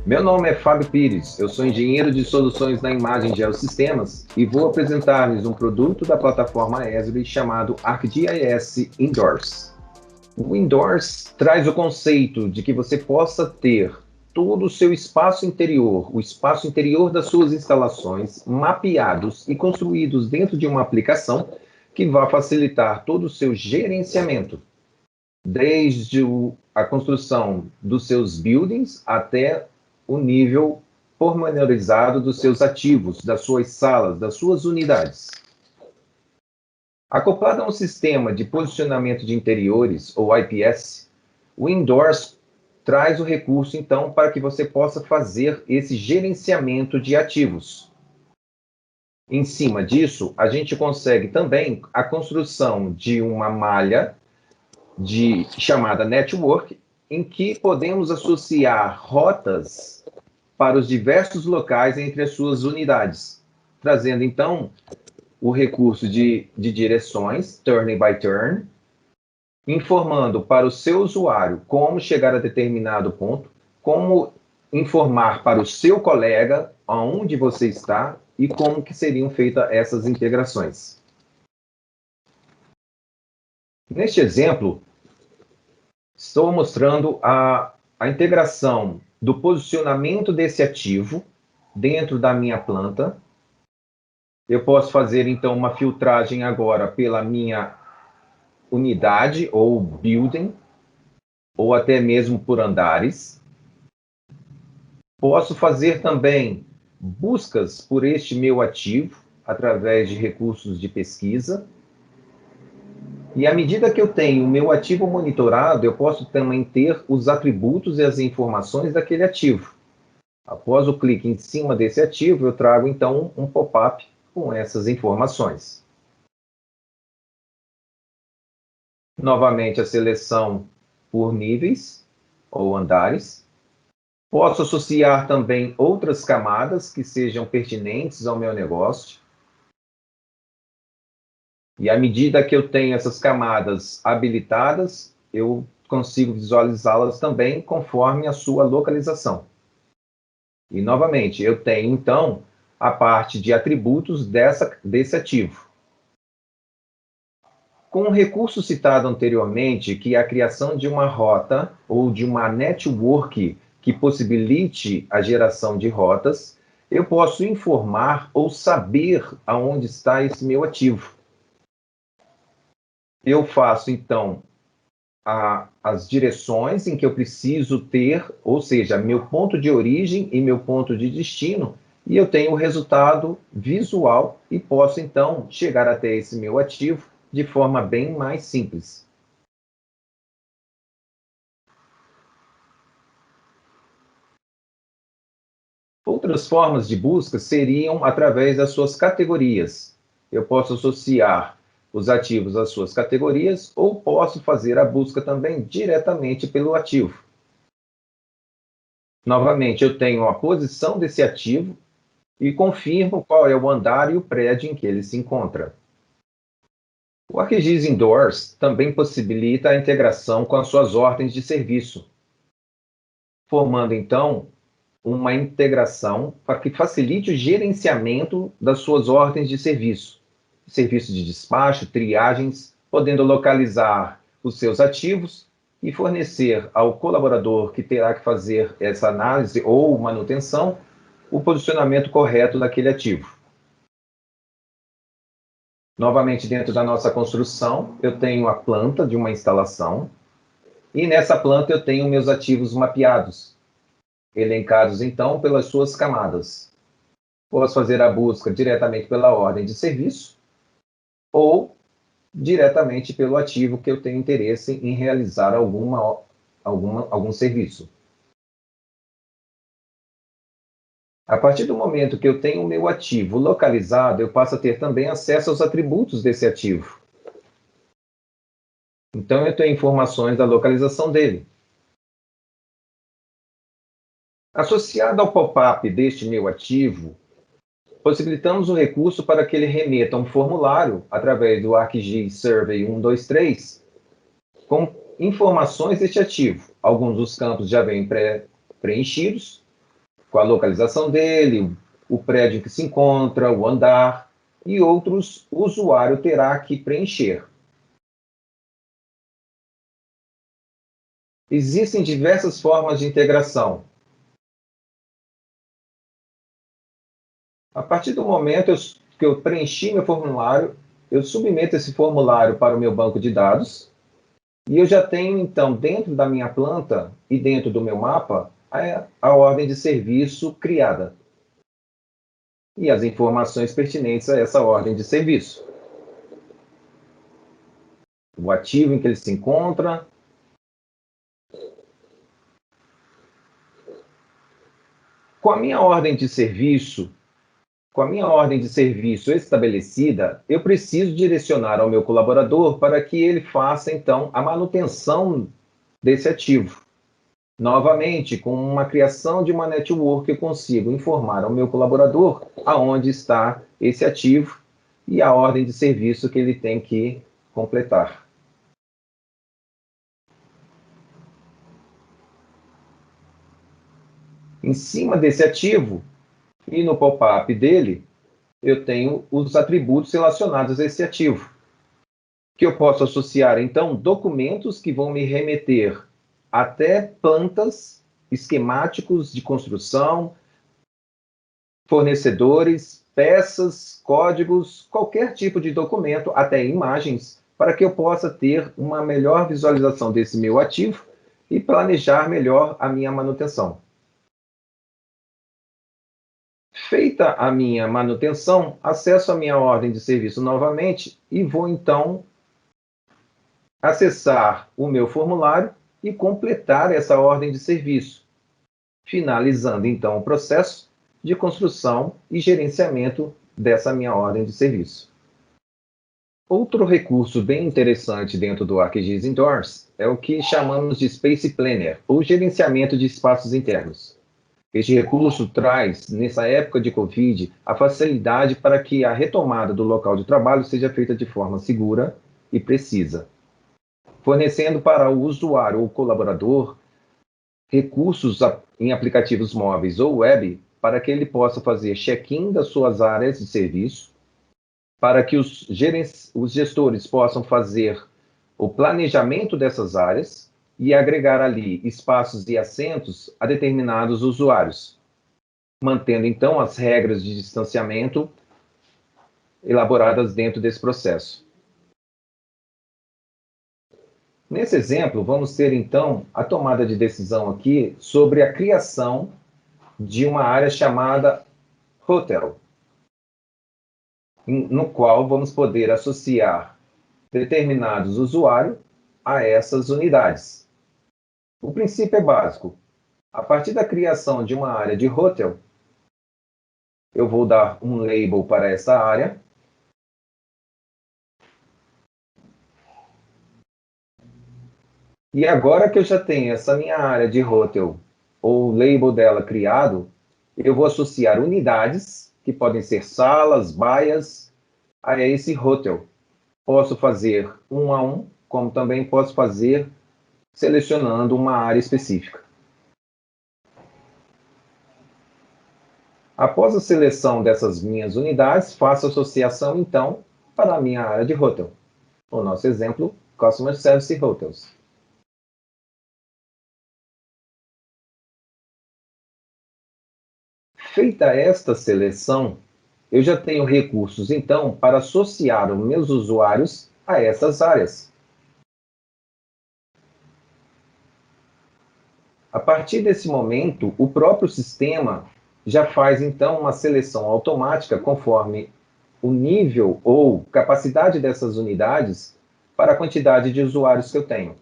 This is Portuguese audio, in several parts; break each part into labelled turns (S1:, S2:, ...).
S1: Meu nome é Fábio Pires, eu sou engenheiro de soluções na imagem Geossistemas e vou apresentar-lhes um produto da plataforma Esri chamado ArcGIS Indoors. O Indoors traz o conceito de que você possa ter todo o seu espaço interior, o espaço interior das suas instalações, mapeados e construídos dentro de uma aplicação que vai facilitar todo o seu gerenciamento, desde a construção dos seus buildings até o nível pormenorizado dos seus ativos, das suas salas, das suas unidades. Acoplado a um sistema de posicionamento de interiores, ou IPS, o Indoors traz o recurso, então, para que você possa fazer esse gerenciamento de ativos. Em cima disso, a gente consegue também a construção de uma malha chamada Network, em que podemos associar rotas para os diversos locais entre as suas unidades, trazendo, então, o recurso de direções, turn by turn, informando para o seu usuário como chegar a determinado ponto, como informar para o seu colega aonde você está e como que seriam feitas essas integrações. Neste exemplo, estou mostrando a integração do posicionamento desse ativo dentro da minha planta. Eu posso fazer, então, uma filtragem agora pela minha unidade ou building, ou até mesmo por andares. Posso fazer também buscas por este meu ativo através de recursos de pesquisa. E à medida que eu tenho o meu ativo monitorado, eu posso também ter os atributos e as informações daquele ativo. Após o clique em cima desse ativo, eu trago então um pop-up com essas informações. Novamente a seleção por níveis ou andares. Posso associar também outras camadas que sejam pertinentes ao meu negócio. E à medida que eu tenho essas camadas habilitadas, eu consigo visualizá-las também conforme a sua localização. E, novamente, eu tenho, então, a parte de atributos desse ativo. Com o recurso citado anteriormente, que é a criação de uma rota ou de uma network que possibilite a geração de rotas, eu posso informar ou saber aonde está esse meu ativo. Eu faço, então, as direções em que eu preciso ter, ou seja, meu ponto de origem e meu ponto de destino, e eu tenho o resultado visual e posso, então, chegar até esse meu ativo de forma bem mais simples. Outras formas de busca seriam através das suas categorias. Eu posso associar os ativos às suas categorias ou posso fazer a busca também diretamente pelo ativo. Novamente, eu tenho a posição desse ativo e confirmo qual é o andar e o prédio em que ele se encontra. O ArcGIS Indoors também possibilita a integração com as suas ordens de serviço, formando, então, uma integração para que facilite o gerenciamento das suas ordens de serviço. Serviço de despacho, triagens, podendo localizar os seus ativos e fornecer ao colaborador que terá que fazer essa análise ou manutenção o posicionamento correto daquele ativo. Novamente, dentro da nossa construção, eu tenho a planta de uma instalação e nessa planta eu tenho meus ativos mapeados, elencados, então, pelas suas camadas. Posso fazer a busca diretamente pela ordem de serviço ou diretamente pelo ativo que eu tenho interesse em realizar algum serviço. A partir do momento que eu tenho o meu ativo localizado, eu passo a ter também acesso aos atributos desse ativo. Então, eu tenho informações da localização dele. Associado ao pop-up deste meu ativo, possibilitamos o recurso para que ele remeta um formulário através do ArcGIS Survey 123 com informações deste ativo. Alguns dos campos já vêm preenchidos, com a localização dele, o prédio em que se encontra, o andar, e outros o usuário terá que preencher. Existem diversas formas de integração. A partir do momento que eu preenchi meu formulário, eu submeto esse formulário para o meu banco de dados, e eu já tenho, então, dentro da minha planta e dentro do meu mapa, a ordem de serviço criada e as informações pertinentes a essa ordem de serviço. O ativo em que ele se encontra, com a minha ordem de serviço estabelecida, eu preciso direcionar ao meu colaborador para que ele faça, então, a manutenção desse ativo. Novamente, com uma criação de uma network, eu consigo informar ao meu colaborador aonde está esse ativo e a ordem de serviço que ele tem que completar. Em cima desse ativo e no pop-up dele, eu tenho os atributos relacionados a esse ativo, que eu posso associar, então, documentos que vão me remeter até plantas, esquemáticos de construção, fornecedores, peças, códigos, qualquer tipo de documento, até imagens, para que eu possa ter uma melhor visualização desse meu ativo e planejar melhor a minha manutenção. Feita a minha manutenção, acesso a minha ordem de serviço novamente e vou, então, acessar o meu formulário e completar essa ordem de serviço, finalizando, então, o processo de construção e gerenciamento dessa minha ordem de serviço. Outro recurso bem interessante dentro do ArcGIS Indoors é o que chamamos de Space Planner, ou gerenciamento de espaços internos. Este recurso traz, nessa época de Covid, a facilidade para que a retomada do local de trabalho seja feita de forma segura e precisa, fornecendo para o usuário ou colaborador recursos em aplicativos móveis ou web para que ele possa fazer check-in das suas áreas de serviço, para que os gestores possam fazer o planejamento dessas áreas e agregar ali espaços e assentos a determinados usuários, mantendo então as regras de distanciamento elaboradas dentro desse processo. Nesse exemplo, vamos ter então a tomada de decisão aqui sobre a criação de uma área chamada Hotel, no qual vamos poder associar determinados usuários a essas unidades. O princípio é básico. A partir da criação de uma área de Hotel, eu vou dar um label para essa área. E agora que eu já tenho essa minha área de Hotel, ou label dela criado, eu vou associar unidades, que podem ser salas, baias, a esse Hotel. Posso fazer um a um, como também posso fazer selecionando uma área específica. Após a seleção dessas minhas unidades, faço associação, então, para a minha área de Hotel. O nosso exemplo, Customer Service Hotels. Feita esta seleção, eu já tenho recursos, então, para associar os meus usuários a essas áreas. A partir desse momento, o próprio sistema já faz, então, uma seleção automática conforme o nível ou capacidade dessas unidades para a quantidade de usuários que eu tenho.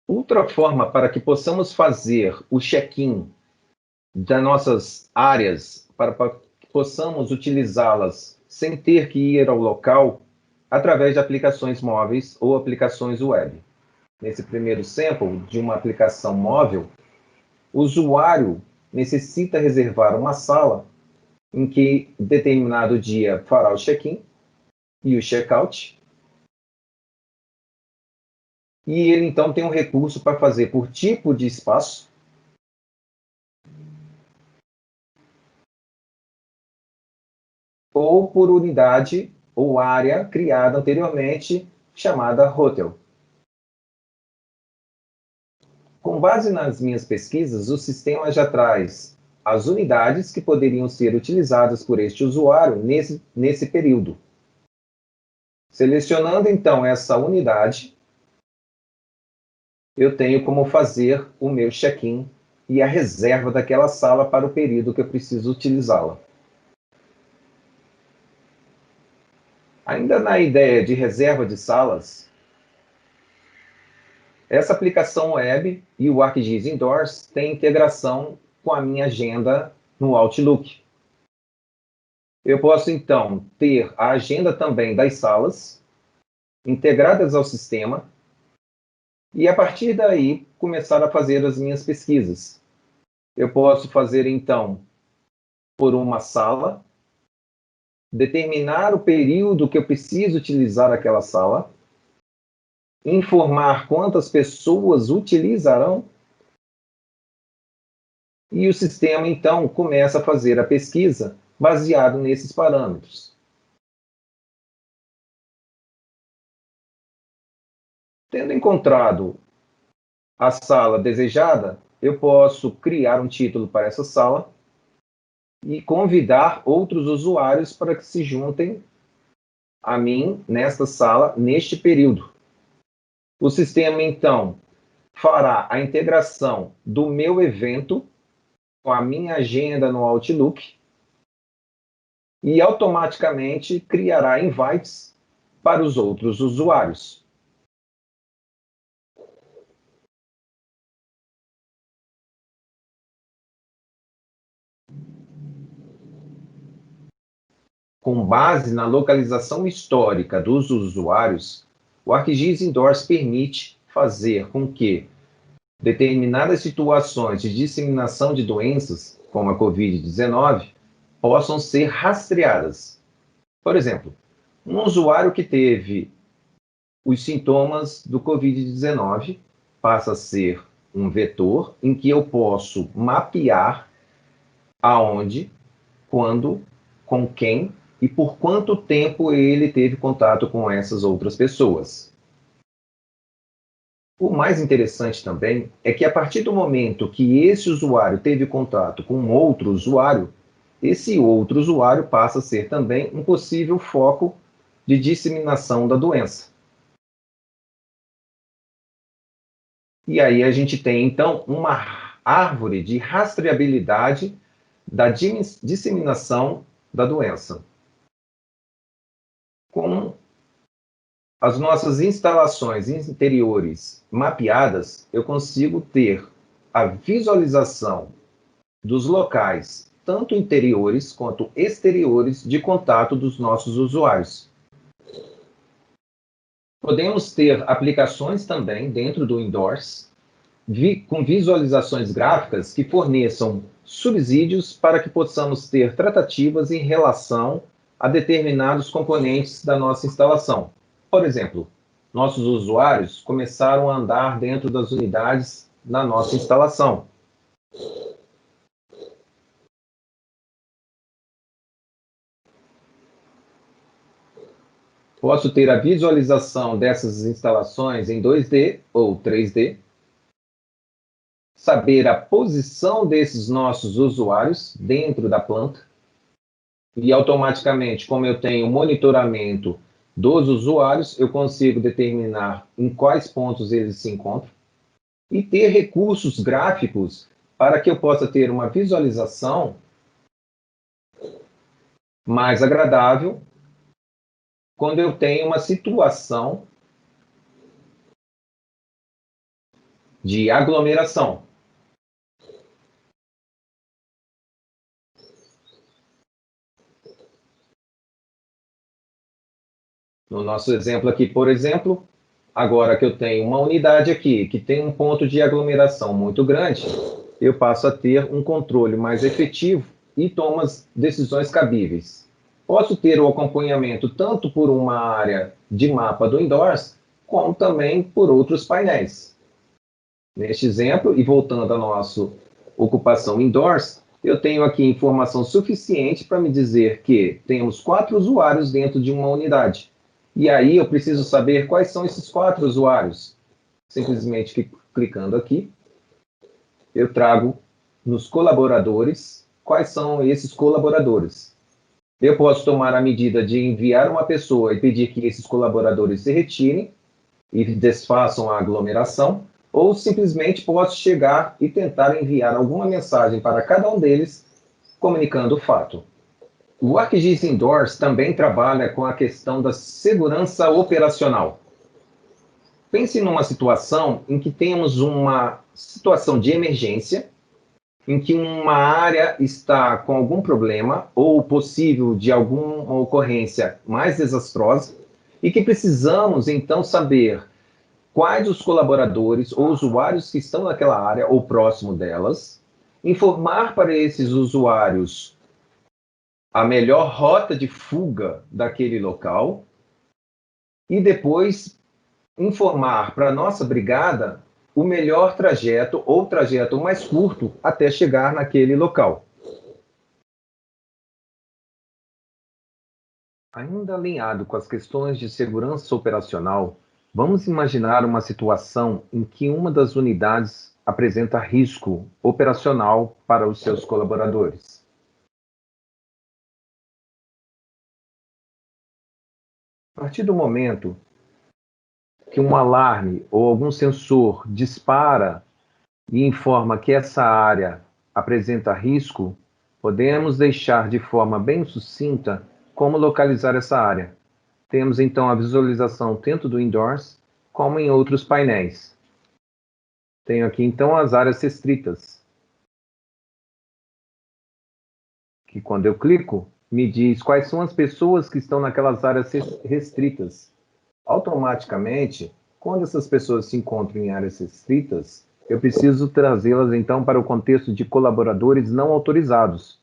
S1: Outra forma para que possamos fazer o check-in das nossas áreas, para que possamos utilizá-las sem ter que ir ao local, através de aplicações móveis ou aplicações web. Nesse primeiro sample de uma aplicação móvel, o usuário necessita reservar uma sala em que determinado dia fará o check-in e o check-out. e ele então tem um recurso para fazer por tipo de espaço, ou por unidade ou área criada anteriormente, chamada hotel. Com base nas minhas pesquisas, o sistema já traz as unidades que poderiam ser utilizadas por este usuário nesse período. Selecionando então essa unidade, eu tenho como fazer o meu check-in e a reserva daquela sala para o período que eu preciso utilizá-la. Ainda na ideia de reserva de salas, essa aplicação web e o ArcGIS Indoors têm integração com a minha agenda no Outlook. Eu posso, então, ter a agenda também das salas integradas ao sistema e, a partir daí, começar a fazer as minhas pesquisas. Eu posso fazer, então, por uma sala, determinar o período que eu preciso utilizar aquela sala, informar quantas pessoas utilizarão, e o sistema, então, começa a fazer a pesquisa baseado nesses parâmetros. Tendo encontrado a sala desejada, eu posso criar um título para essa sala e convidar outros usuários para que se juntem a mim nesta sala, neste período. O sistema, então, fará a integração do meu evento com a minha agenda no Outlook e automaticamente criará invites para os outros usuários. Com base na localização histórica dos usuários, o ArcGIS Indoors permite fazer com que determinadas situações de disseminação de doenças, como a Covid-19, possam ser rastreadas. Por exemplo, um usuário que teve os sintomas do Covid-19 passa a ser um vetor em que eu posso mapear aonde, quando, com quem e por quanto tempo ele teve contato com essas outras pessoas. O mais interessante também é que a partir do momento que esse usuário teve contato com outro usuário, esse outro usuário passa a ser também um possível foco de disseminação da doença. E aí a gente tem, então, uma árvore de rastreabilidade da disseminação da doença. Com as nossas instalações interiores mapeadas, eu consigo ter a visualização dos locais, tanto interiores quanto exteriores, de contato dos nossos usuários. Podemos ter aplicações também dentro do Indoors, com visualizações gráficas que forneçam subsídios para que possamos ter tratativas em relação a determinados componentes da nossa instalação. Por exemplo, nossos usuários começaram a andar dentro das unidades na nossa instalação. Posso ter a visualização dessas instalações em 2D ou 3D, saber a posição desses nossos usuários dentro da planta, e automaticamente, como eu tenho monitoramento dos usuários, eu consigo determinar em quais pontos eles se encontram e ter recursos gráficos para que eu possa ter uma visualização mais agradável quando eu tenho uma situação de aglomeração. No nosso exemplo aqui, por exemplo, agora que eu tenho uma unidade aqui que tem um ponto de aglomeração muito grande, eu passo a ter um controle mais efetivo e tomo as decisões cabíveis. Posso ter o acompanhamento tanto por uma área de mapa do Indoors, como também por outros painéis. Neste exemplo, e voltando à nossa ocupação indoors, eu tenho aqui informação suficiente para me dizer que temos 4 usuários dentro de uma unidade. E aí eu preciso saber quais são esses 4 usuários. Simplesmente clicando aqui, eu trago nos colaboradores quais são esses colaboradores. Eu posso tomar a medida de enviar uma pessoa e pedir que esses colaboradores se retirem e desfaçam a aglomeração, ou simplesmente posso chegar e tentar enviar alguma mensagem para cada um deles, comunicando o fato. O ArcGIS Indoors também trabalha com a questão da segurança operacional. Pense numa situação em que temos uma situação de emergência, em que uma área está com algum problema ou possível de alguma ocorrência mais desastrosa e que precisamos, então, saber quais os colaboradores ou usuários que estão naquela área ou próximo delas, informar para esses usuários a melhor rota de fuga daquele local e depois informar para a nossa brigada o melhor trajeto ou trajeto mais curto até chegar naquele local. Ainda alinhado com as questões de segurança operacional, vamos imaginar uma situação em que uma das unidades apresenta risco operacional para os seus colaboradores. A partir do momento que um alarme ou algum sensor dispara e informa que essa área apresenta risco, podemos deixar de forma bem sucinta como localizar essa área. Temos então a visualização tanto do Indoors como em outros painéis. Tenho aqui então as áreas restritas, que quando eu clico, me diz quais são as pessoas que estão naquelas áreas restritas. Automaticamente, quando essas pessoas se encontram em áreas restritas, eu preciso trazê-las então para o contexto de colaboradores não autorizados.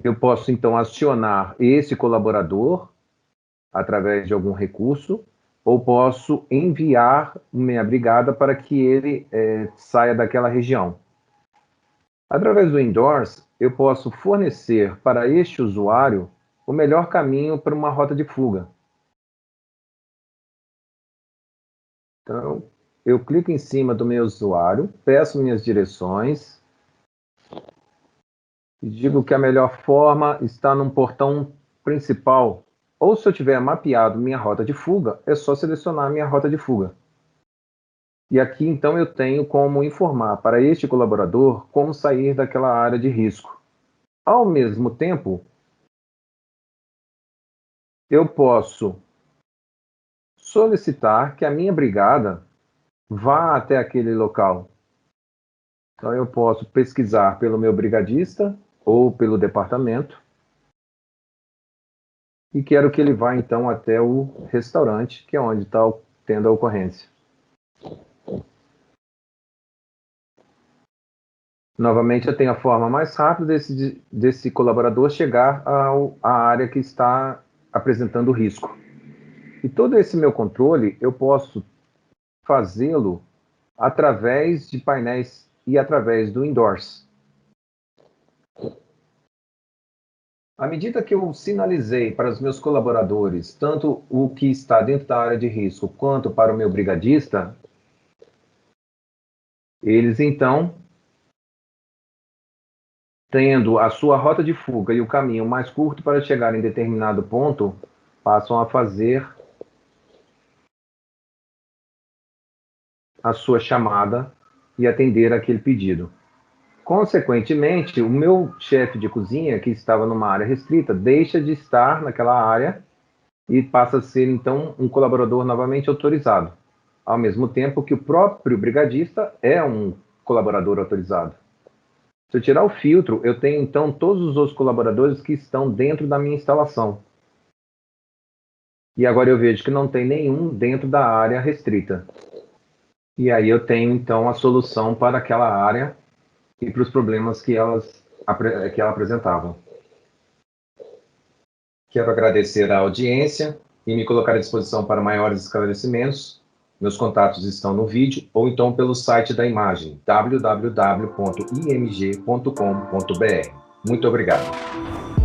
S1: Eu posso então acionar esse colaborador através de algum recurso, ou posso enviar minha brigada para que ele saia daquela região. Através do Indoors, eu posso fornecer para este usuário o melhor caminho para uma rota de fuga. Então, eu clico em cima do meu usuário, peço minhas direções e digo que a melhor forma está num portão principal. Ou se eu tiver mapeado minha rota de fuga, é só selecionar minha rota de fuga. E aqui, então, eu tenho como informar para este colaborador como sair daquela área de risco. Ao mesmo tempo, eu posso solicitar que a minha brigada vá até aquele local. Então, eu posso pesquisar pelo meu brigadista ou pelo departamento e quero que ele vá, então, até o restaurante, que é onde está tendo a ocorrência. Novamente, eu tenho a forma mais rápida desse colaborador chegar à área que está apresentando risco. E todo esse meu controle, eu posso fazê-lo através de painéis e através do Indoors. À medida que eu sinalizei para os meus colaboradores, tanto o que está dentro da área de risco, quanto para o meu brigadista, eles então, tendo a sua rota de fuga e o caminho mais curto para chegar em determinado ponto, passam a fazer a sua chamada e atender aquele pedido. Consequentemente, o meu chefe de cozinha, que estava numa área restrita, deixa de estar naquela área e passa a ser, então, um colaborador novamente autorizado, ao mesmo tempo que o próprio brigadista é um colaborador autorizado. Se eu tirar o filtro, eu tenho, então, todos os outros colaboradores que estão dentro da minha instalação. E agora eu vejo que não tem nenhum dentro da área restrita. E aí eu tenho, então, a solução para aquela área e para os problemas que ela apresentava. Quero agradecer a audiência e me colocar à disposição para maiores esclarecimentos. Meus contatos estão no vídeo ou então pelo site da imagem, www.img.com.br. Muito obrigado.